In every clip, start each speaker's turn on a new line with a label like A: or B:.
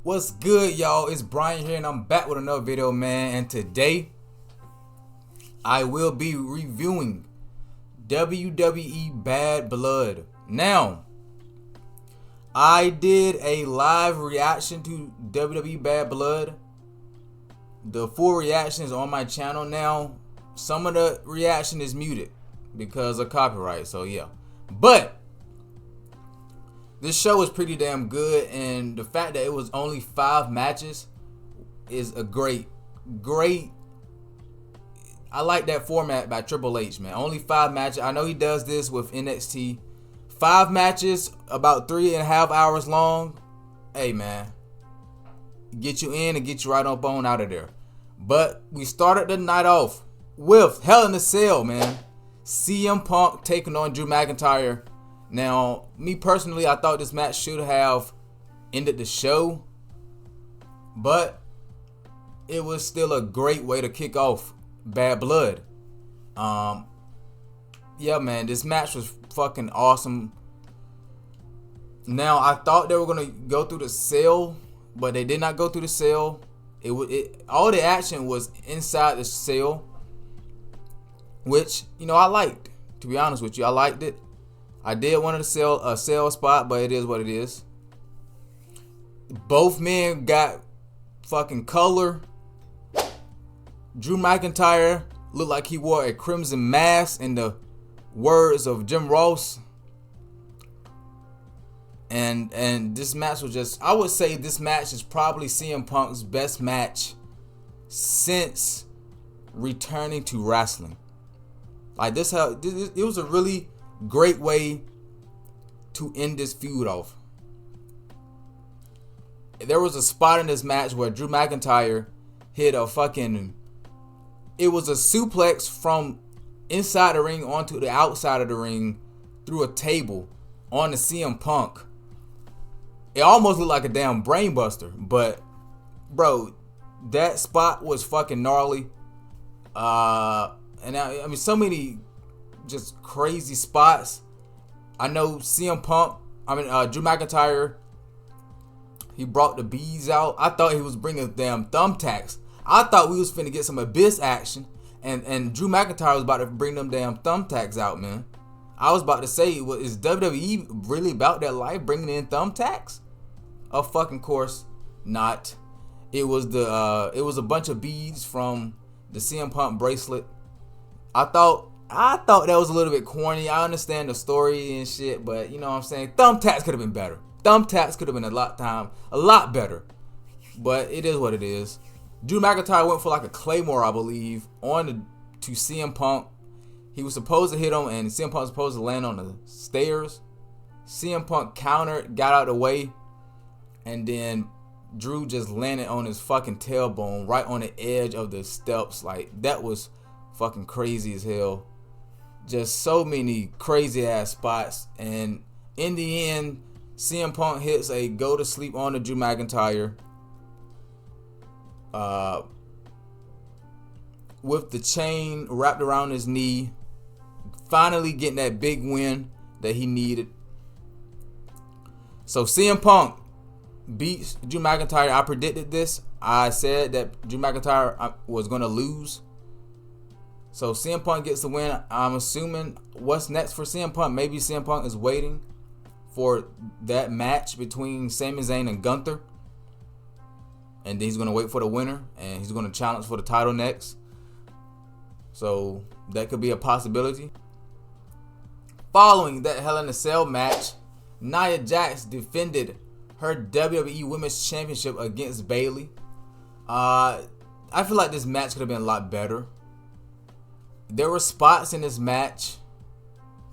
A: What's good, y'all? It's Brian here, and I'm back with another video, man. And today, I will be reviewing WWE Bad Blood. Now, I did a live reaction to WWE Bad Blood. The full reaction is on my channel now. Some of the reaction is muted because of copyright, so yeah. But this show is pretty damn good, and the fact that it was only 5 matches is a great. I like that format by Triple H, man. Only 5 matches. I know he does this with NXT. 5 matches, about 3.5 hours long. Hey, man, get you in and get you right up on out of there. But we started the night off with Hell in a Cell, man. CM Punk taking on Drew McIntyre. Now, me personally, I thought this match should have ended the show, but it was still a great way to kick off Bad Blood. Yeah, man, this match was fucking awesome. Now, I thought they were gonna go through the cell, but they did not go through the cell. All the action was inside the cell, which, you know, I liked. To be honest with you, I liked it. I did want to sell a sell spot, but it is what it is. Both men got fucking color. Drew McIntyre looked like he wore a crimson mask, in the words of Jim Ross. And this match was just, I would say this match is probably CM Punk's best match since returning to wrestling. Like this, it was a really great way to end this feud off. There was a spot in this match where Drew McIntyre hit a fucking, it was a suplex from inside the ring onto the outside of the ring through a table on the CM Punk. It almost looked like a damn brain buster, but bro, that spot was fucking gnarly. And I mean, so many just crazy spots. I know CM Punk, Drew McIntyre, he brought the bees out. I thought he was bringing damn thumbtacks. I thought we was finna get some Abyss action, and Drew McIntyre was about to bring them damn thumbtacks out, man. I was about to say, well, is WWE really about that life, bringing in thumbtacks? Of fucking course not. It was a bunch of beads from the CM Punk bracelet. I thought that was a little bit corny. I understand the story and shit, but you know what I'm saying? Thumbtacks could have been better. Thumbtacks could have been a lot better. But it is what it is. Drew McIntyre went for like a Claymore, I believe, to CM Punk. He was supposed to hit him, and CM Punk was supposed to land on the stairs. CM Punk countered, got out of the way, and then Drew just landed on his fucking tailbone right on the edge of the steps. Like, that was fucking crazy as hell. Just so many crazy ass spots, and in the end, CM Punk hits a go to sleep on the Drew McIntyre, with the chain wrapped around his knee, finally getting that big win that he needed. So CM Punk beats Drew McIntyre. I predicted this. I said that Drew McIntyre was going to lose. So CM Punk gets the win. I'm assuming what's next for CM Punk. Maybe CM Punk is waiting for that match between Sami Zayn and Gunther, and then he's going to wait for the winner, and he's going to challenge for the title next. So that could be a possibility. Following that Hell in a Cell match, Nia Jax defended her WWE Women's Championship against Bayley. I feel like this match could have been a lot better. There were spots in this match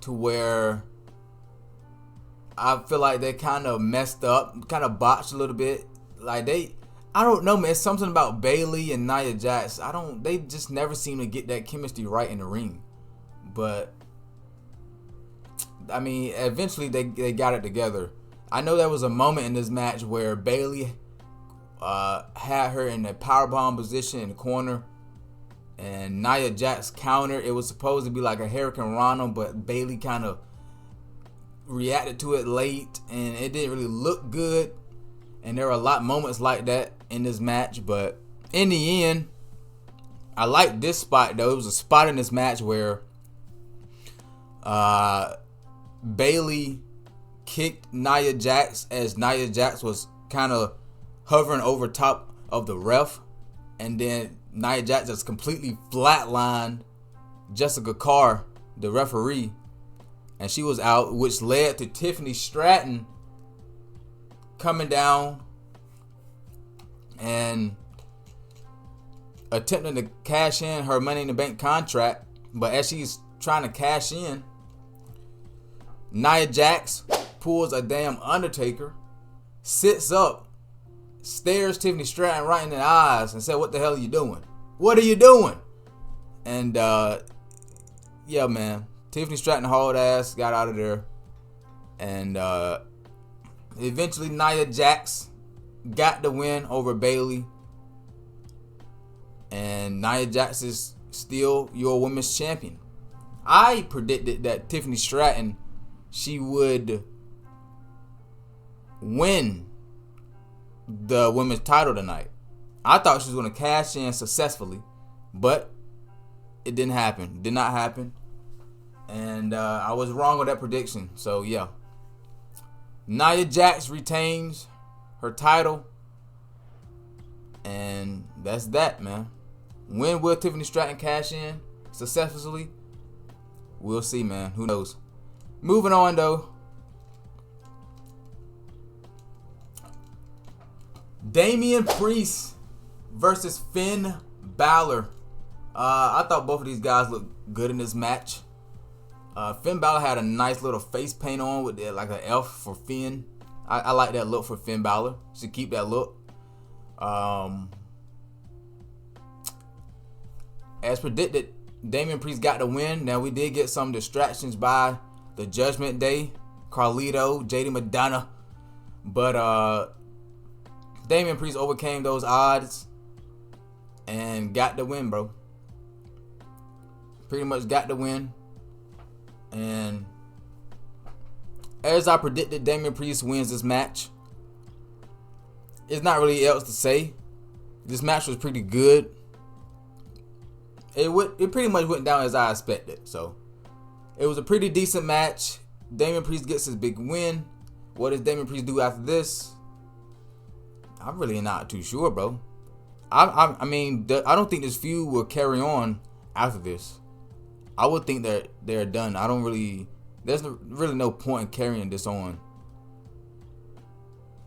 A: to where I feel like they kind of messed up, kind of botched a little bit. Like I don't know, man. It's something about Bayley and Nia Jax. They just never seem to get that chemistry right in the ring. But I mean, eventually they got it together. I know there was a moment in this match where Bayley had her in a powerbomb position in the corner, and Nia Jax countered. It was supposed to be like a Hurricane Rana, but Bayley kind of reacted to it late, and it didn't really look good. And there are a lot of moments like that in this match. But in the end, I like this spot, though. It was a spot in this match where Bayley kicked Nia Jax as Nia Jax was kind of hovering over top of the ref. And then Nia Jax just completely flatlined Jessica Carr, the referee. And she was out, which led to Tiffany Stratton coming down and attempting to cash in her Money in the Bank contract. But as she's trying to cash in, Nia Jax pulls a damn Undertaker, sits up, stares Tiffany Stratton right in the eyes and said, "What the hell are you doing? What are you doing?" And yeah, man, Tiffany Stratton hauled ass, got out of there. And eventually Nia Jax got the win over Bayley. And Nia Jax is still your women's champion. I predicted that Tiffany Stratton, she would win the women's title tonight. I thought she was going to cash in successfully, but it didn't happen. Did not happen. And I was wrong with that prediction. So, yeah. Nia Jax retains her title. And that's that, man. When will Tiffany Stratton cash in successfully? We'll see, man. Who knows? Moving on, though. Damian Priest versus Finn Balor. I thought both of these guys looked good in this match. Finn Balor had a nice little face paint on with like an F for Finn. I like that look for Finn Balor. Should keep that look. As predicted, Damian Priest got the win. Now, we did get some distractions by the Judgment Day, Carlito, JD Madonna. But Damian Priest overcame those odds and got the win, bro. Pretty much got the win. And as I predicted, Damian Priest wins this match. There's not really else to say. This match was pretty good. It pretty much went down as I expected. So it was a pretty decent match. Damian Priest gets his big win. What does Damian Priest do after this? I'm really not too sure, bro. I mean, I don't think this feud will carry on after this. I would think that they're done. There's really no point in carrying this on.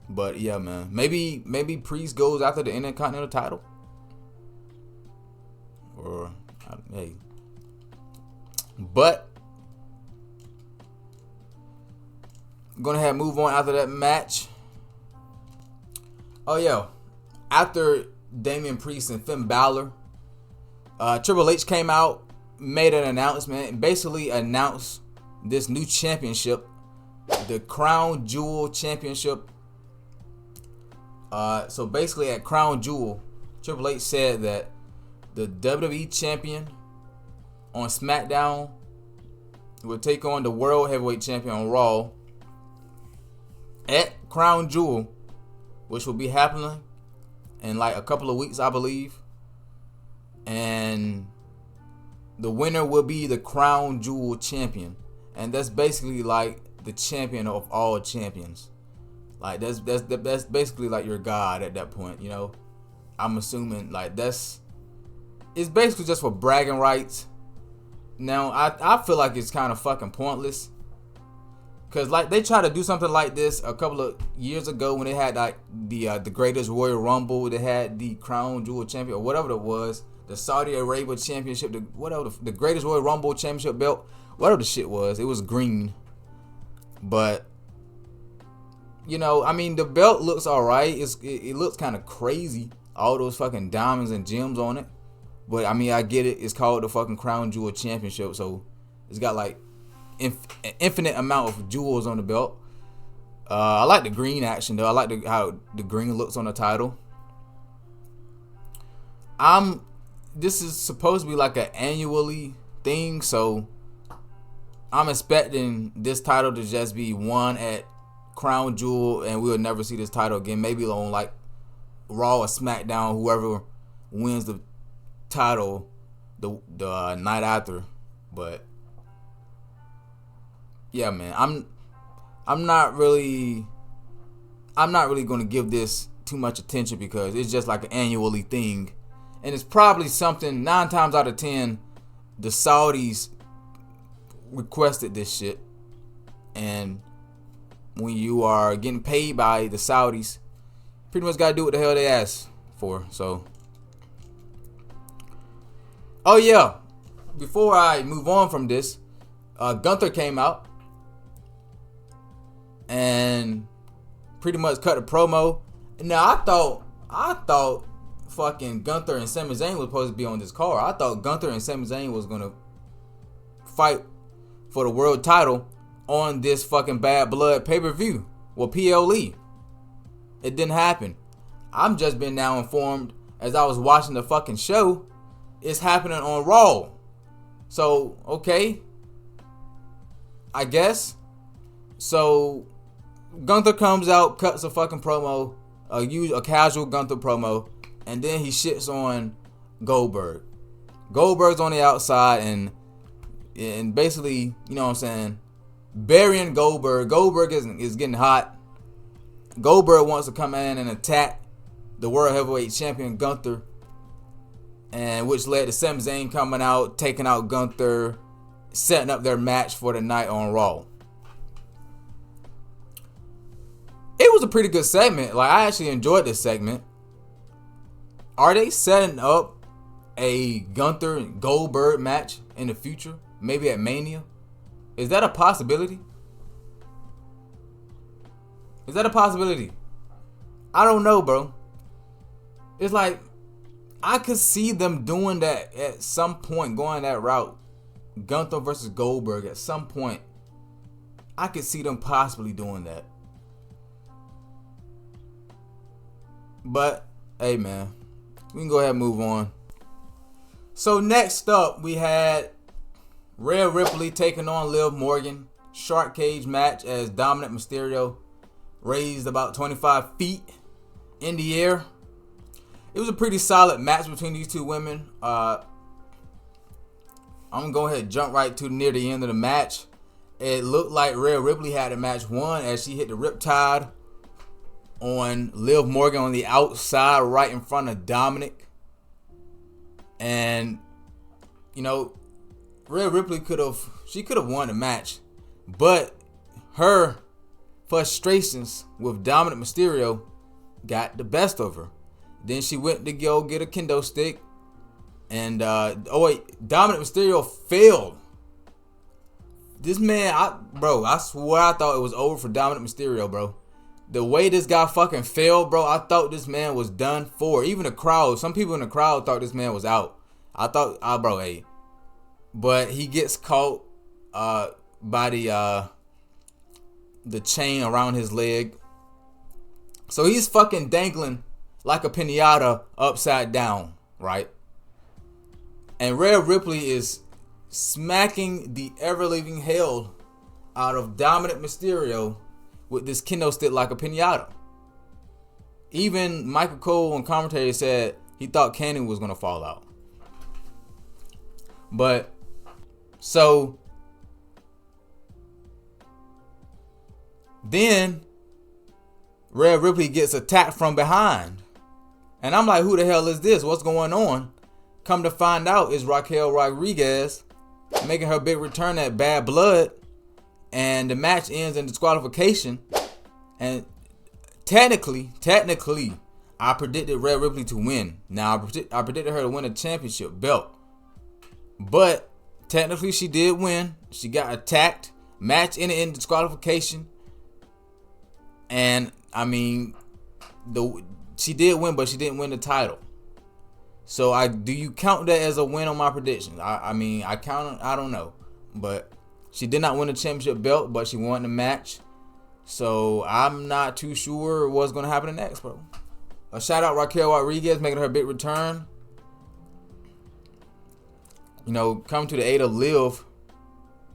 A: But yeah, man. Maybe Priest goes after the Intercontinental title. Or, hey. But I'm going to move on after that match. Oh, yeah. After Damian Priest and Finn Balor, Triple H came out, made an announcement, and basically announced this new championship, the Crown Jewel Championship. So basically at Crown Jewel, Triple H said that the WWE Champion on SmackDown will take on the World Heavyweight Champion on Raw at Crown Jewel, which will be happening in like a couple of weeks, I believe. And the winner will be the Crown Jewel Champion. And that's basically like the champion of all champions. Like that's basically like your god at that point, you know. I'm assuming like it's basically just for bragging rights. Now I feel like it's kind of fucking pointless. Cause like they tried to do something like this a couple of years ago when they had like the Greatest Royal Rumble. They had the Crown Jewel Champion or whatever it was, the Saudi Arabia Championship, the Greatest Royal Rumble Championship belt, whatever the shit was. It was green, but you know, I mean, the belt looks alright. It looks kind of crazy, all those fucking diamonds and gems on it. But I mean, I get it. It's called the fucking Crown Jewel Championship, so it's got like an infinite amount of jewels on the belt. I like the green action though. I like how the green looks on the title. This is supposed to be like an annually thing, so I'm expecting this title to just be won at crown jewel, and we'll never see this title again. Maybe on like Raw or SmackDown, whoever wins the title the night after. But yeah, man, I'm not really gonna give this too much attention because it's just like an annually thing, and it's probably something 9 times out of 10 the Saudis requested this shit, and when you are getting paid by the Saudis, pretty much gotta do what the hell they ask for. So, oh yeah, before I move on from this, Gunther came out and pretty much cut a promo. Now I thought fucking Gunther and Sami Zayn was supposed to be on this card. I thought Gunther and Sami Zayn was gonna fight for the world title on this fucking Bad Blood pay-per-view. Well, PLE. It didn't happen. I'm just been now informed as I was watching the fucking show, it's happening on Raw. So, okay, I guess. So, Gunther comes out, cuts a fucking promo, a casual Gunther promo, and then he shits on Goldberg. Goldberg's on the outside and basically, you know what I'm saying, burying Goldberg. Goldberg is getting hot. Goldberg wants to come in and attack the World Heavyweight Champion Gunther, and which led to Sami Zayn coming out, taking out Gunther, setting up their match for the night on Raw. It was a pretty good segment. Like, I actually enjoyed this segment. Are they setting up a Gunther and Goldberg match in the future? Maybe at Mania? Is that a possibility? Is that a possibility? I don't know, bro. It's like, I could see them doing that at some point, going that route. Gunther versus Goldberg at some point. I could see them possibly doing that. But, hey man, we can go ahead and move on. So next up, we had Rhea Ripley taking on Liv Morgan. Shark cage match as Dominic Mysterio raised about 25 feet in the air. It was a pretty solid match between these two women. I'm going to go ahead and jump right to near the end of the match. It looked like Rhea Ripley had the match won as she hit the Riptide on Liv Morgan on the outside right in front of Dominic. And, you know, Rhea Ripley could have won the match, but her frustrations with Dominic Mysterio got the best of her. Then she went to go get a kendo stick, and Dominic Mysterio failed. This man, I swear I thought it was over for Dominic Mysterio, bro. The way this guy fucking failed, bro, I thought this man was done for. Even the crowd, some people in the crowd thought this man was out. I thought, bro, hey. But he gets caught by the chain around his leg. So he's fucking dangling like a piñata upside down, right? And Rhea Ripley is smacking the ever-living hell out of Dominic Mysterio with this kendo stick like a piñata. Even Michael Cole on commentary said he thought Cannon was going to fall out. But, so, then Rhea Ripley gets attacked from behind. And I'm like, who the hell is this? What's going on? Come to find out, it's Raquel Rodriguez making her big return at Bad Blood. And the match ends in disqualification. And technically, I predicted Rhea Ripley to win. Now, I predicted her to win a championship belt. But technically, she did win. She got attacked. Match ended in disqualification. And, I mean, she did win, but she didn't win the title. So, do you count that as a win on my predictions? I mean, I don't know. But she did not win the championship belt, but she won the match. So, I'm not too sure what's going to happen next, bro. A shout out Raquel Rodriguez making her big return. You know, come to the aid of Liv.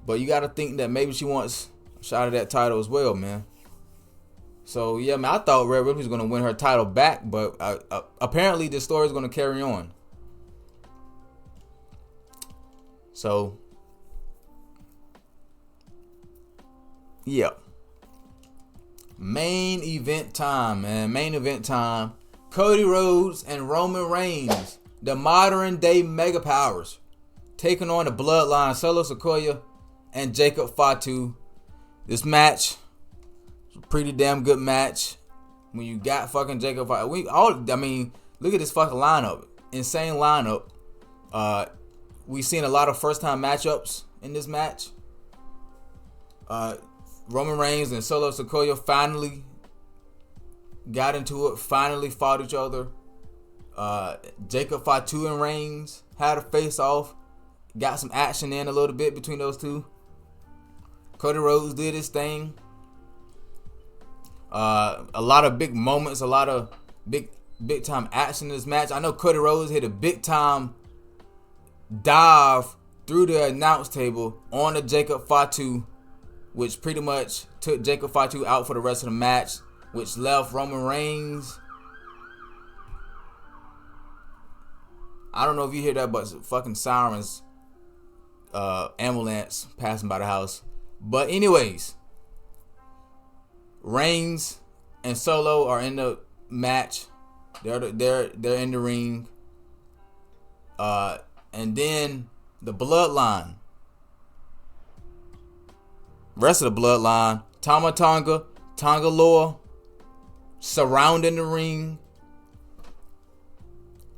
A: But you got to think that maybe she wants a shot at that title as well, man. So yeah, man, I thought Rhea Ripley was gonna win her title back, but apparently this story is gonna carry on. So yeah, main event time, man. Main event time. Cody Rhodes and Roman Reigns, the modern day mega powers, taking on the Bloodline, Solo Sikoa and Jacob Fatu. This match, pretty damn good match. When you got fucking Jacob Fatu, look at this fucking lineup, insane lineup. We seen a lot of first time matchups in this match. Roman Reigns and Solo Sikoa finally got into it, finally fought each other. Jacob Fatu and Reigns had a face off, got some action in a little bit between those two. Cody Rhodes did his thing. A lot of big moments, a lot of big time action in this match. I know Cody Rhodes hit a big time dive through the announce table on the Jacob Fatu, which pretty much took Jacob Fatu out for the rest of the match, which left Roman Reigns. I don't know if you hear that, but fucking sirens, ambulance passing by the house. But anyways, Reigns and Solo are in the match. They're in the ring. And then the Bloodline, rest of the Bloodline, Tama Tonga, Tonga Loa, surrounding the ring.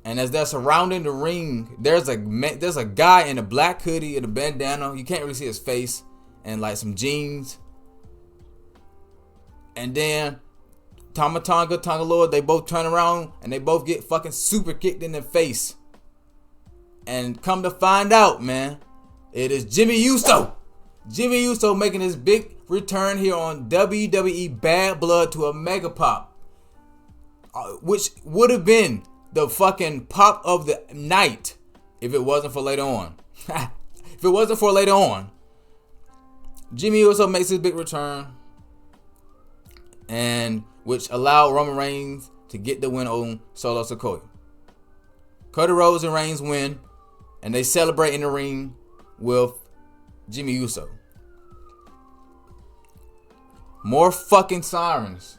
A: And as they're surrounding the ring, there's a guy in a black hoodie and a bandana. You can't really see his face, and like some jeans. And then Tama Tonga, Tonga Loa, they both turn around and they both get fucking super kicked in the face. And come to find out, man, it is Jimmy Uso. Jimmy Uso making his big return here on WWE Bad Blood to a mega pop, which would have been the fucking pop of the night if it wasn't for later on. If it wasn't for later on, Jimmy Uso makes his big return, and which allowed Roman Reigns to get the win on Solo Sikoa. Cody Rhodes and Reigns win, and they celebrate in the ring with Jimmy Uso. More fucking sirens.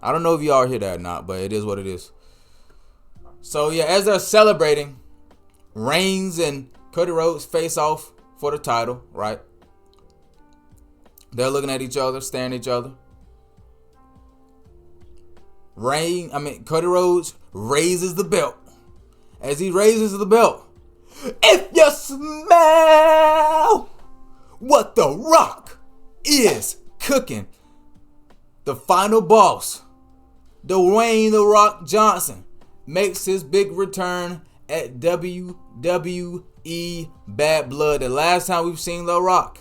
A: I don't know if y'all hear that or not, but it is what it is. So yeah, as they're celebrating, Reigns and Cody Rhodes face off for the title, right? They're looking at each other, staring at each other. Cody Rhodes raises the belt. As he raises the belt, if you smell what The Rock is cooking, the final boss, Dwayne The Rock Johnson, makes his big return at WWE Bad Blood. The last time we've seen The Rock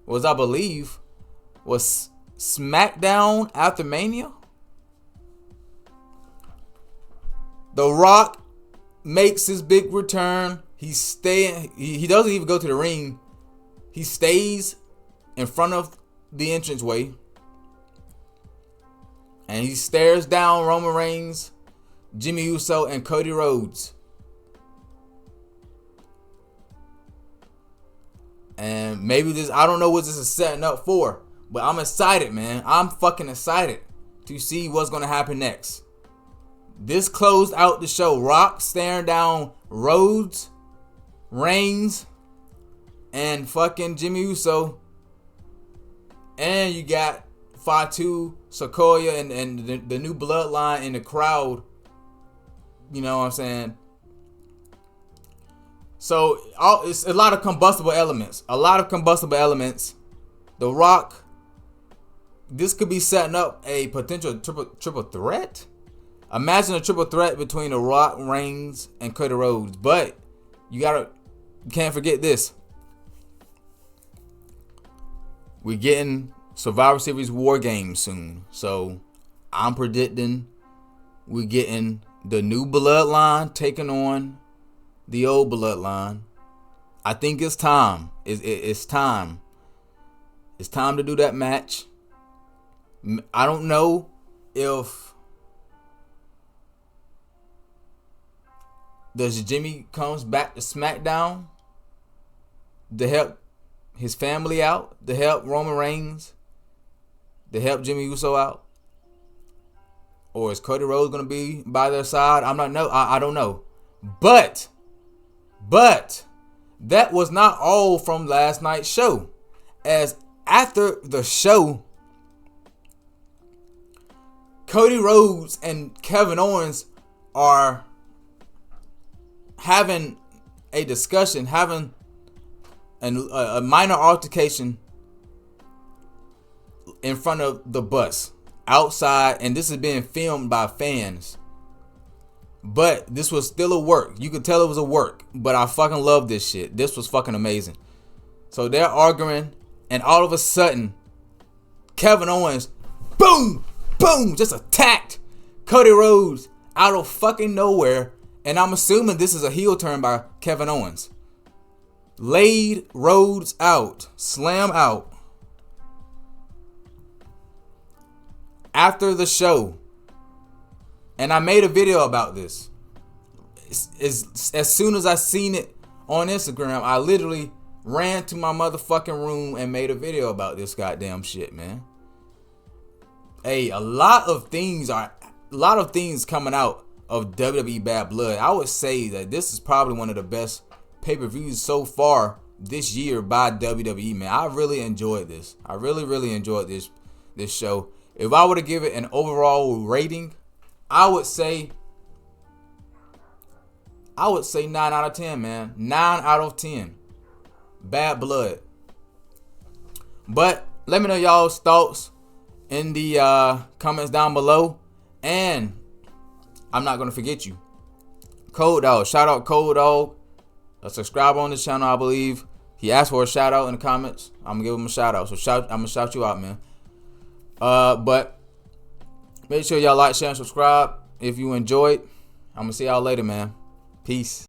A: was, I believe, was SmackDown after Mania. The Rock makes his big return. He doesn't even go to the ring. He stays in front of the entranceway, and he stares down Roman Reigns, Jimmy Uso, and Cody Rhodes. And maybe this, I don't know what this is setting up for, but I'm excited, man. I'm fucking excited to see what's going to happen next. This closed out the show. Rock staring down Rhodes, Reigns, and fucking Jimmy Uso. And you got Fatu, Sikoa, and the new Bloodline in the crowd. You know what I'm saying? So it's a lot of combustible elements. The Rock, this could be setting up a potential triple threat. Imagine a triple threat between The Rock, Reigns, and Cody Rhodes. But you can't forget this. We're getting Survivor Series War Games soon. So I'm predicting we're getting the new Bloodline taking on the old Bloodline. I think it's time. It's time. It's time to do that match. I don't know if does Jimmy comes back to SmackDown to help his family out, to help Roman Reigns, to help Jimmy Uso out, or is Cody Rhodes gonna be by their side? I don't know, but that was not all from last night's show. As after the show, Cody Rhodes and Kevin Owens are having a discussion, having a minor altercation in front of the bus outside, and this is being filmed by fans. But this was still a work. You could tell it was a work, but I fucking love this shit. This was fucking amazing. So they're arguing, and all of a sudden, Kevin Owens, boom, just attacked Cody Rhodes out of fucking nowhere. And I'm assuming this is a heel turn by Kevin Owens. Laid Rhodes out. Slam out. After the show. And I made a video about this. As soon as I seen it on Instagram, I literally ran to my motherfucking room and made a video about this goddamn shit, man. Hey, a lot of things coming out of WWE Bad Blood. I would say that this is probably one of the best pay-per-views so far this year by WWE, man. I really enjoyed this. I really enjoyed this show. If I were to give it an overall rating, I would say 9 out of 10, man. 9 out of 10. Bad Blood. But let me know y'all's thoughts in the comments down below. And I'm not going to forget you. Cold Dog. Shout out Cold Dog. A subscriber on this channel, I believe. He asked for a shout out in the comments. I'm going to give him a shout out. So I'm going to shout you out, man. But make sure y'all like, share, and subscribe if you enjoyed. I'm going to see y'all later, man. Peace.